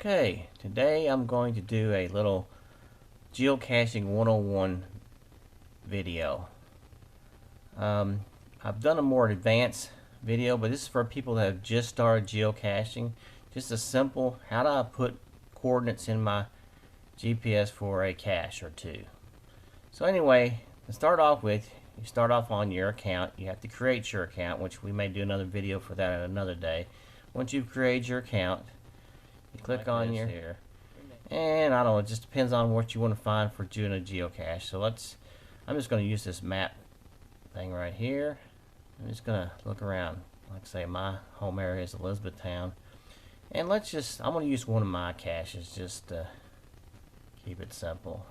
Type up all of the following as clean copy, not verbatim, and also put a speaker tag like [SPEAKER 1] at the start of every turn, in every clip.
[SPEAKER 1] Okay, today I'm going to do a little geocaching 101 video. I've done a more advanced video, but this is for people that have just started geocaching. Just a simple, how do I put coordinates in my GPS for a cache or two. So anyway, to start off with, you start off on your account. You have to create your account, which we may do another video for that another day. Once you've created your account, you click on your here, and I don't know, it just depends on what you want to find for doing a geocache. So I'm just going to use this map thing right here. I'm just going to look around. Like I say, my home area is Elizabethtown, and I'm going to use one of my caches just to keep it simple.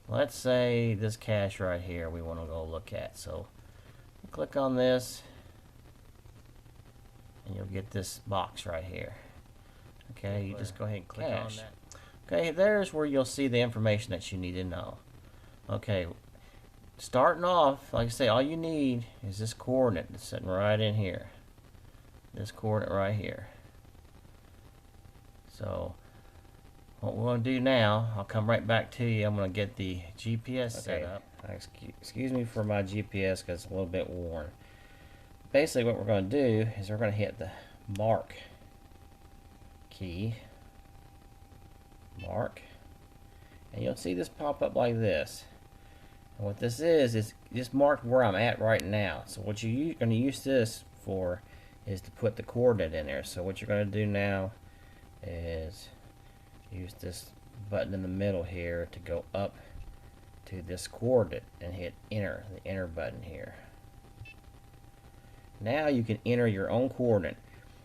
[SPEAKER 1] Let's say this cache right here we want to go look at. So click on this, and you'll get this box right here. Okay, you just go ahead and click on that. Okay, there's where you'll see the information that you need to know. Okay, starting off, like I say, all you need is this coordinate that's sitting right in here. This coordinate right here. So what we're going to do now, I'll come right back to you. I'm going to get the GPS set up. Excuse me for my GPS because it's a little bit worn. Basically what we're going to do is we're going to hit the mark key, mark, and you'll see this pop up like this. And what this is just mark where I'm at right now. So what you're going to use this for is to put the coordinate in there. So what you're going to do now is use this button in the middle here to go up to this coordinate and hit enter, the enter button here. Now you can enter your own coordinate.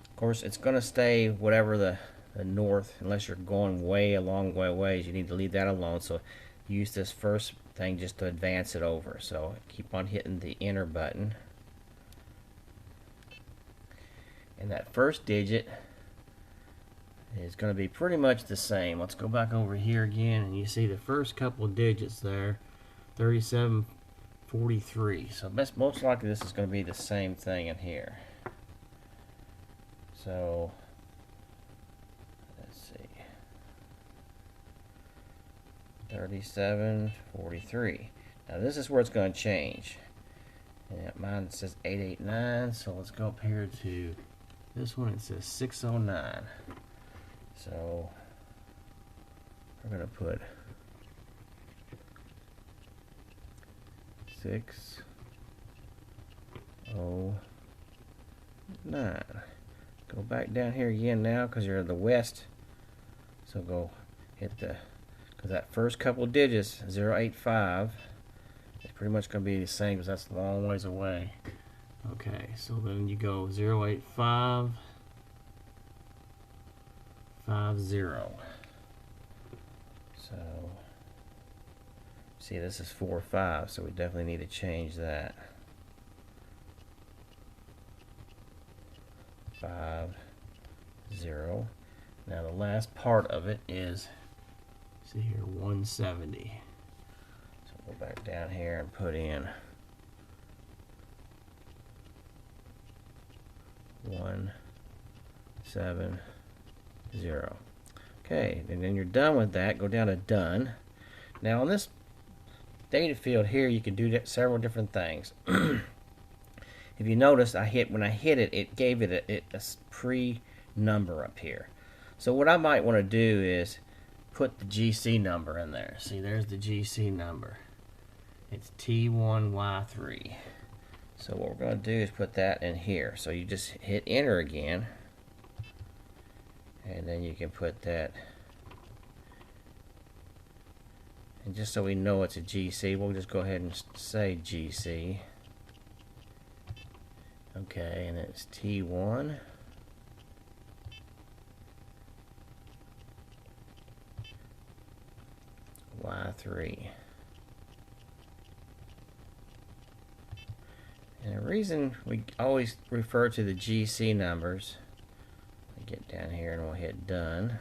[SPEAKER 1] Of course, it's going to stay whatever the north, unless you're going way a long ways. You need to leave that alone. So use this first thing just to advance it over. So keep on hitting the enter button. And that first digit is going to be pretty much the same. Let's go back over here again, and you see the first couple of digits there, 3743. So most likely this is going to be the same thing in here. So let's see, 3743. Now this is where it's going to change. And mine says 889, so let's go up here to this one. It says 609. So we're going to put 609. Go back down here again now because you're in the west. So go hit because that first couple of digits, 085, is pretty much going to be the same because that's a long ways away. Okay, so then you go 08550. So see, this is 45, so we definitely need to change that. 50. Now the last part of it is, see here, 170. So go back down here and put in 170. Okay, and then you're done with that. Go down to done. Now on this data field here, you can do several different things. If you notice, when I hit it, it gave it a pre-number up here. So what I might want to do is put the GC number in there. See, there's the GC number. It's T1Y3. So what we're going to do is put that in here. So you just hit enter again, and then you can put that. And just so we know it's a GC, we'll just go ahead and say GC. Okay, and it's T1 Y3. And the reason we always refer to the GC numbers, get down here and we'll hit done.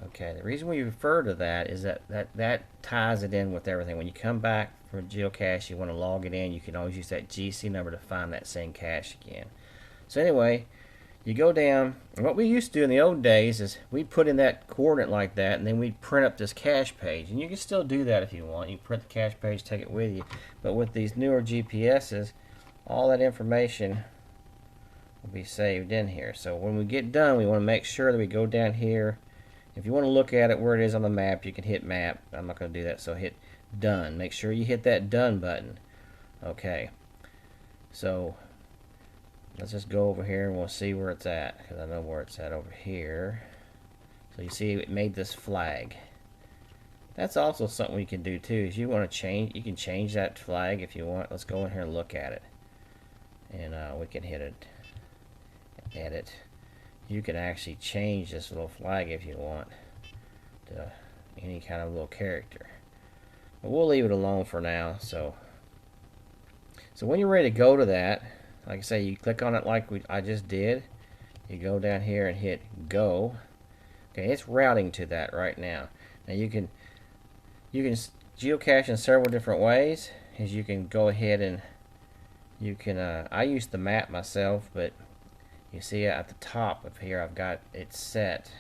[SPEAKER 1] Okay, the reason we refer to that is that ties it in with everything. When you come back from a geocache, you want to log it in, you can always use that GC number to find that same cache again. So anyway, you go down, and what we used to do in the old days is we'd put in that coordinate like that, and then we'd print up this cache page. And you can still do that if you want. You print the cache page, take it with you. But with these newer GPSs, all that information will be saved in here. So when we get done, we want to make sure that we go down here. If you want to look at it where it is on the map, you can hit map. I'm not going to do that, so hit done. Make sure you hit that done button. Okay, so let's just go over here and we'll see where it's at, because I know where it's at over here. So you see it made this flag. That's also something we can do too. Is you want to change, you can change that flag if you want. Let's go in here and look at it, and we can hit it, edit. You can actually change this little flag if you want to any kind of little character, but we'll leave it alone for now. So when you're ready to go to that, like I say, you click on it like I just did. You go down here and hit go. Okay, it's routing to that right now. Now you can geocache in several different ways. Is you can go ahead and you can I use the map myself, but you see at the top of here I've got it set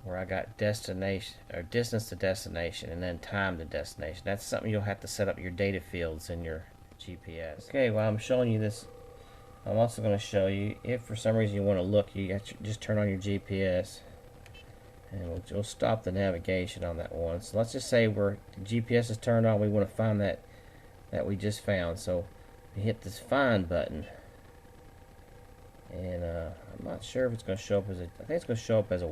[SPEAKER 1] where I got destination or distance to destination and then time to destination. That's something you'll have to set up your data fields in your GPS. Okay, while I'm showing you this, I'm also going to show you, if for some reason you want to look, you got just turn on your GPS and we'll stop the navigation on that one. So let's just say the GPS is turned on, we want to find that we just found. So you hit this find button, and I'm not sure if it's going to show up as I think it's going to show up as a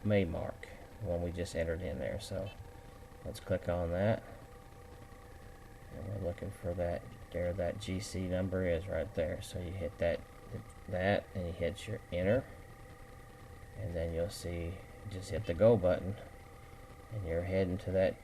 [SPEAKER 1] waymark, the one we just entered in there. So let's click on that. And we're looking for that, there that GC number is right there. So you hit that, and you hit your enter, and then you'll see, just hit the go button, and you're heading to that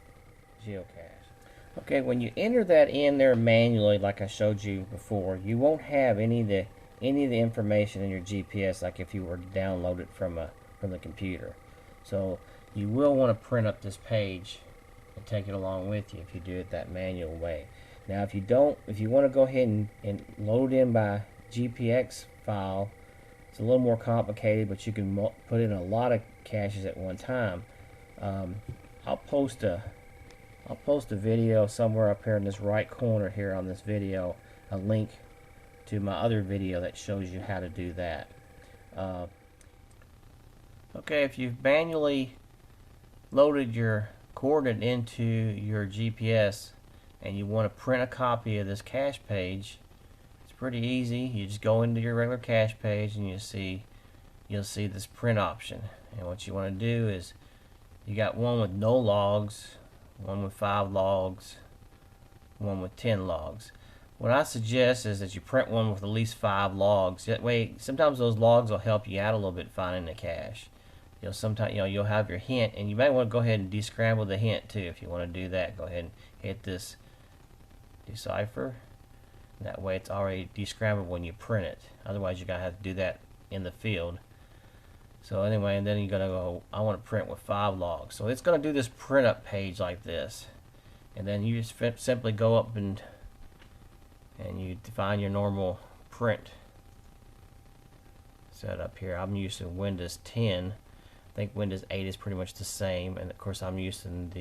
[SPEAKER 1] geocache. Okay, when you enter that in there manually, like I showed you before, you won't have any of the information in your GPS like if you were to download it from the computer. So you will want to print up this page and take it along with you if you do it that manual way. Now if you want to go ahead and load in by GPX file, it's a little more complicated, but you can put in a lot of caches at one time. I'll post a video somewhere up here in this right corner here on this video, a link to my other video that shows you how to do that. Okay, if you've manually loaded your coordinate into your GPS and you want to print a copy of this cache page, it's pretty easy. You just go into your regular cache page and you'll see this print option. And what you want to do is, you got one with no logs, one with 5 logs, one with 10 logs. What I suggest is that you print one with at least 5 logs. That way, sometimes those logs will help you out a little bit finding the cache. Sometimes you'll have your hint, and you might want to go ahead and descramble the hint too. If you want to do that, go ahead and hit this decipher. That way, it's already descrambled when you print it. Otherwise, you're gonna have to do that in the field. So anyway, and then you're gonna go, I want to print with 5 logs. So it's gonna do this print up page like this, and then you just simply go up and you define your normal print setup here. I'm using Windows 10. I think Windows 8 is pretty much the same, and of course I'm using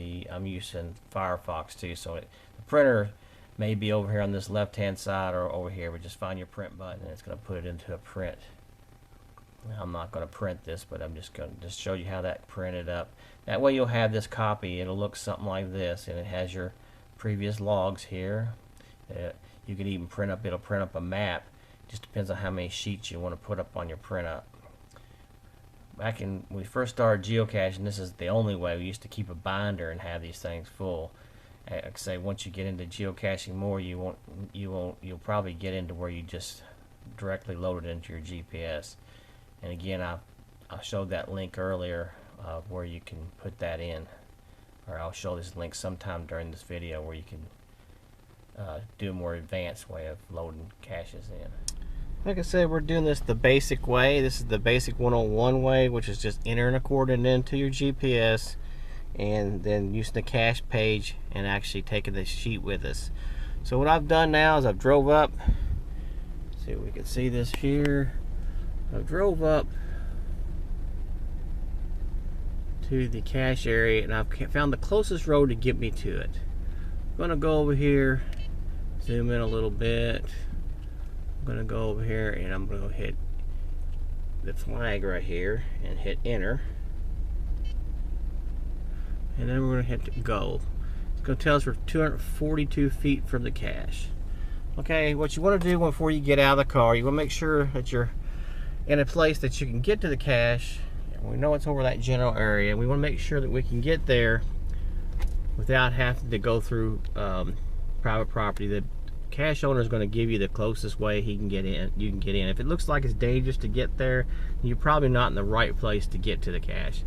[SPEAKER 1] Firefox too. So the printer may be over here on this left hand side or over here, but just find your print button and it's going to put it into a print. I'm not going to print this, but I'm just going to show you how that printed up. That way you'll have this copy. It'll look something like this, and it has your previous logs here. You can even print up, it'll print up a map. Just depends on how many sheets you want to put up on your print up. Back when we first started geocaching, this is the only way. We used to keep a binder and have these things full. Like I say, once you get into geocaching more, you'll probably get into where you just directly load it into your GPS. And again, I showed that link earlier where you can put that in, or I'll show this link sometime during this video where you can do a more advanced way of loading caches in. Like I said, we're doing this the basic way. This is the basic 101 way, which is just entering a coordinate into your GPS and then using the cache page and actually taking the sheet with us. So what I've done now is I've drove up See if we can see this here. I drove up to the cache area and I've found the closest road to get me to it. I'm gonna go over here, zoom in a little bit. I'm gonna go over here and I'm gonna hit the flag right here and hit enter. And then we're gonna hit go. It's gonna tell us we're 242 feet from the cache. Okay, what you want to do before you get out of the car, you want to make sure that you're in a place that you can get to the cache. We know it's over that general area. We want to make sure that we can get there without having to go through private property. The cache owner is going to give you the closest way he can get in. You can get in. If it looks like it's dangerous to get there, you're probably not in the right place to get to the cache.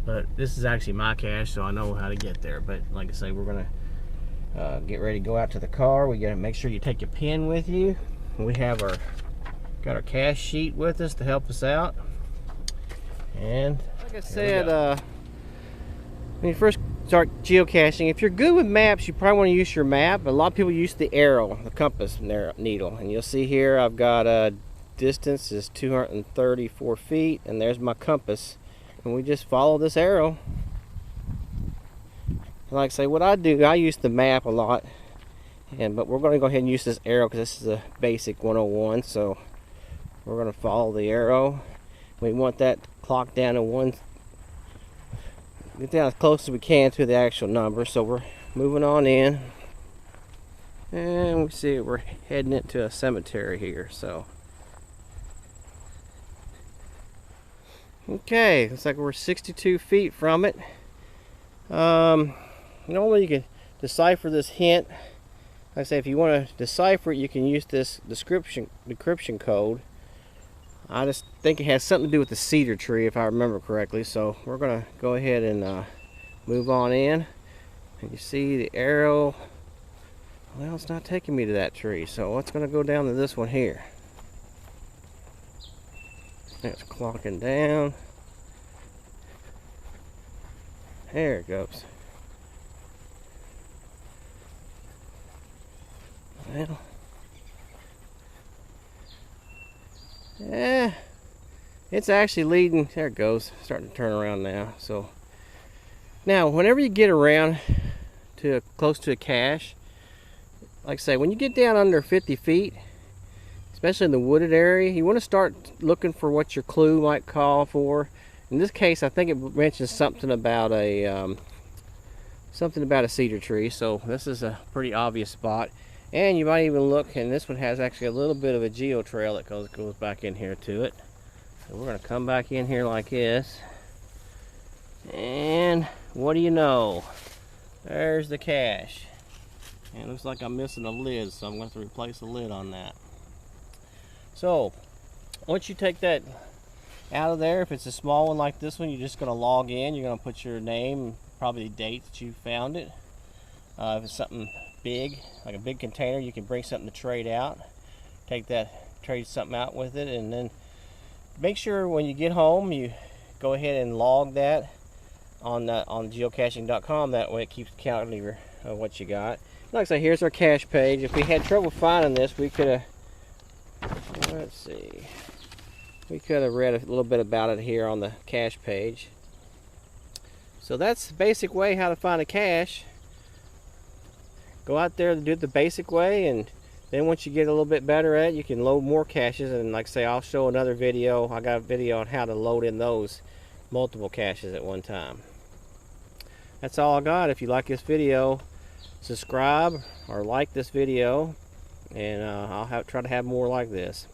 [SPEAKER 1] But this is actually my cache, so I know how to get there. But like I say, we're going to get ready to go out to the car. We got to make sure you take your pen with you. We have got our cache sheet with us to help us out. And like I said, when you first start geocaching, if you're good with maps, you probably want to use your map. A lot of people use the arrow, the compass needle, and you'll see here I've got a distance is 234 feet, and there's my compass. And we just follow this arrow. Like I say, what I do, I use the map a lot, but we're going to go ahead and use this arrow because this is a basic 101. So we're going to follow the arrow. We want that clock down to get down as close as we can to the actual number. So we're moving on in, and we see we're heading into a cemetery here. So okay, looks like we're 62 feet from it. Normally you can decipher this hint. Like I say, if you want to decipher it, you can use this decryption code. I just think it has something to do with the cedar tree, if I remember correctly. So we're going to go ahead and move on in. And you see the arrow. Well, it's not taking me to that tree, so it's going to go down to this one here. It's clocking down. There it goes. Well, yeah, it's actually leading. There it goes. Starting to turn around now. So now, whenever you get around to close to a cache, like I say, when you get down under 50 feet, especially in the wooded area, you want to start looking for what your clue might call for. In this case, I think it mentions something about a cedar tree. So this is a pretty obvious spot. And you might even look, and this one has actually a little bit of a geo trail that goes back in here to it. So we're going to come back in here like this. And what do you know? There's the cache. And it looks like I'm missing a lid, so I'm going to replace the lid on that. So once you take that out of there, if it's a small one like this one, you're just going to log in. You're going to put your name, probably the date that you found it. If it's something big, like a big container, you can bring something to trade out. Trade something out with it, and then make sure when you get home you go ahead and log that on geocaching.com. That way it keeps count of what you got. Like I say, here's our cache page. If we had trouble finding this, we could have, let's see, we could have read a little bit about it here on the cache page. So that's the basic way how to find a cache. Go out there to do it the basic way, and then once you get a little bit better at it, you can load more caches. And like I say, I'll show another video. I got a video on how to load in those multiple caches at one time. That's all I got. If you like this video, subscribe or like this video, and I'll try to have more like this.